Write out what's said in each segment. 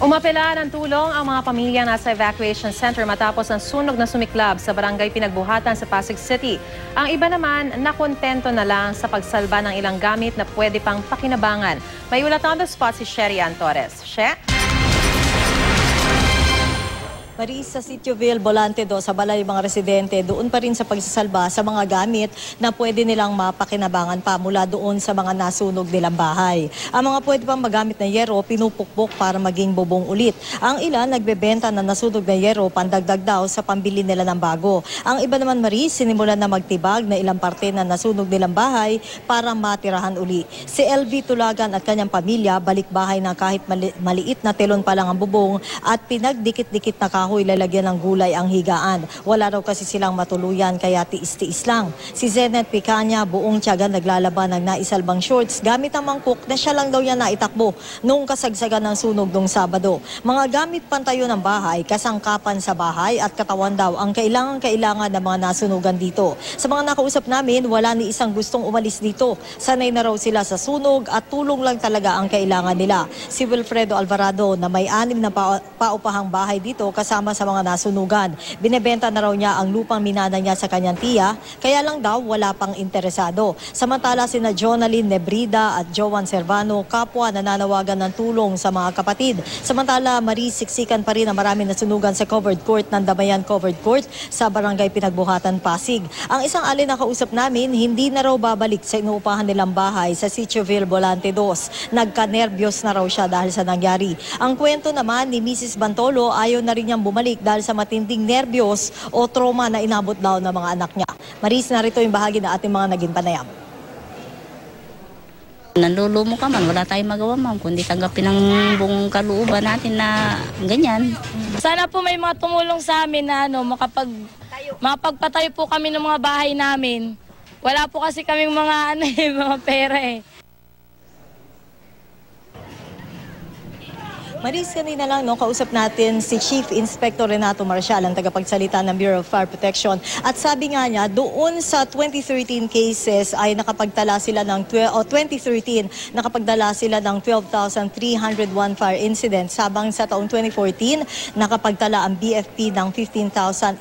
Umapela ng tulong ang mga pamilyang nasa evacuation center matapos ang sunog na sumiklab sa barangay Pinagbuhatan sa Pasig City. Ang iba naman nakontento na lang sa pagsalba ng ilang gamit na pwede pang pakinabangan. May ulat on the spot si Sherry Ann Torres. Maris, sa Sitioville, Volante do, sa balay mga residente, doon pa rin sa pagsasalba sa mga gamit na pwede nilang mapakinabangan pa mula doon sa mga nasunog nilang bahay. Ang mga pwede pang magamit na yero, pinupukpok para maging bubong ulit. Ang ilan nagbebenta na nasunog na yero, pandagdag daw sa pambili nila ng bago. Ang iba naman, Maris, sinimulan na magtibag na ilang parte na nasunog nilang bahay para matirahan uli. Si LV Tulagan at kanyang pamilya balik bahay na kahit maliit na telon pa lang ang bubong at pinagdikit-dikit na kahoy lalagyan ng gulay ang higaan. Wala raw kasi silang matuluyan kaya tiis-tiis lang. Si Zenet Picanya buong tiyaga naglalaban ng naisalbang shorts gamit ang mangkok na siya lang daw yan naitakbo noong kasagsagan ng sunog noong Sabado. Mga gamit pantayo ng bahay, kasangkapan sa bahay at katawan daw ang kailangan ng mga nasunugan dito. Sa mga nakausap namin, wala ni isang gustong umalis dito. Sanay na raw sila sa sunog at tulong lang talaga ang kailangan nila. Si Wilfredo Alvarado na may 6 na paupahang bahay dito kasama sa mga nasunugan. Binebenta na raw niya ang lupang minana niya sa kanyang tiya, kaya lang daw wala pang interesado. Samantala sina Jonalyn Nebrida at Joan Servano, kapwa nananawagan ng tulong sa mga kapatid. Samantala, siksikan pa rin ang maraming nasunugan sa covered court ng Damayan Covered Court sa Barangay Pinagbuhatan, Pasig. Ang isang alin na kausap namin, hindi na raw babalik sa inuupahan nilang bahay sa Sitioville, Volante 2. Nagka-nervyos na raw siya dahil sa nangyari. Ang kwento naman ni Mrs. Bantolo, ayaw na rin niyang bumalik dahil sa matinding nervyos o trauma na inabot daw ng mga anak niya. Maris, narito yung bahagi na ating mga naging panayam. Nalulumo ka man, wala tayong magawa ma'am, kundi tanggapin ang buong kalooban natin na ganyan. Sana po may mga tumulong sa amin na makapagpatayo po kami ng mga bahay namin. Wala po kasi kaming mga, mga pera eh. Maris, kanina lang kausap natin si Chief Inspector Renato Marcial, ang tagapagsalita ng Bureau of Fire Protection. At sabi nga niya, doon sa 2013 cases ay nakapagtala sila ng 2013 nakapagdala sila ng 12,301 fire incidents. Habang sa taong 2014, nakapagtala ang BFP ng 15,897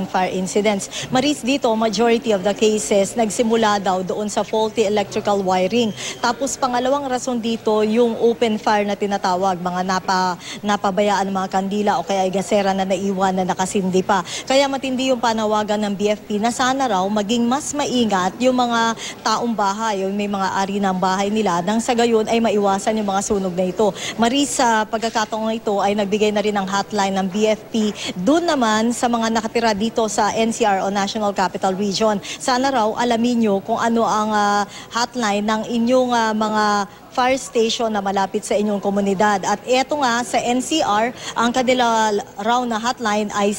fire incidents. Maris, dito, majority of the cases nagsimula daw doon sa faulty electrical wiring. Tapos pangalawang rason dito, yung open fire na tinatawag, mga napabayaan ng mga kandila o kaya gasera na naiwan na nakasindi pa. Kaya matindi yung panawagan ng BFP na sana raw maging mas maingat yung mga taong bahay o may mga ari ng bahay nila nang sa gayon ay maiwasan yung mga sunog na ito. Maris, sa pagkakataong ito ay nagbigay na rin ng hotline ng BFP doon naman sa mga nakatira dito sa NCR o National Capital Region. Sana raw alamin nyo kung ano ang hotline ng inyong mga fire station na malapit sa inyong komunidad. At eto nga, sa NCR, ang kanila raw na hotline ay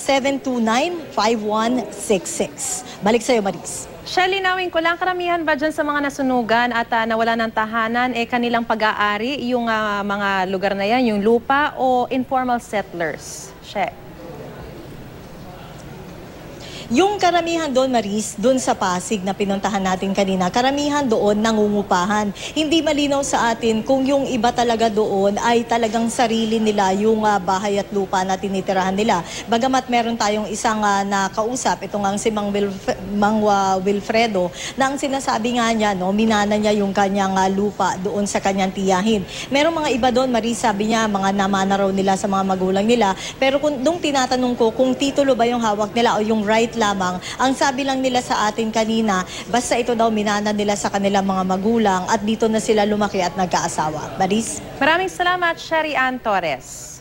729-5166. Balik sa'yo, Maris. Shelly, nawin ko lang, karamihan ba dyan sa mga nasunugan at nawala ng tahanan, kanilang pag-aari, yung mga lugar na yan, yung lupa o informal settlers? Yung karamihan doon, Maris, doon sa Pasig na pinuntahan natin kanina, karamihan doon nangungupahan. Hindi malinaw sa atin kung yung iba talaga doon ay talagang sarili nila yung bahay at lupa na tinitirahan nila. Bagamat meron tayong isang nakausap, ito nga si Mang Wilfredo, na ang sinasabi nga niya, minana niya yung kanyang lupa doon sa kanyang tiyahin. Merong mga iba doon, Maris, sabi niya, mga namana raw nila sa mga magulang nila. Pero kung tinatanong ko kung titulo ba yung hawak nila o yung right lamang, ang sabi lang nila sa atin kanina, basta ito daw minana nila sa kanilang mga magulang at dito na sila lumaki at nagkaasawa. Maris? Maraming salamat, Sherry Ann Torres.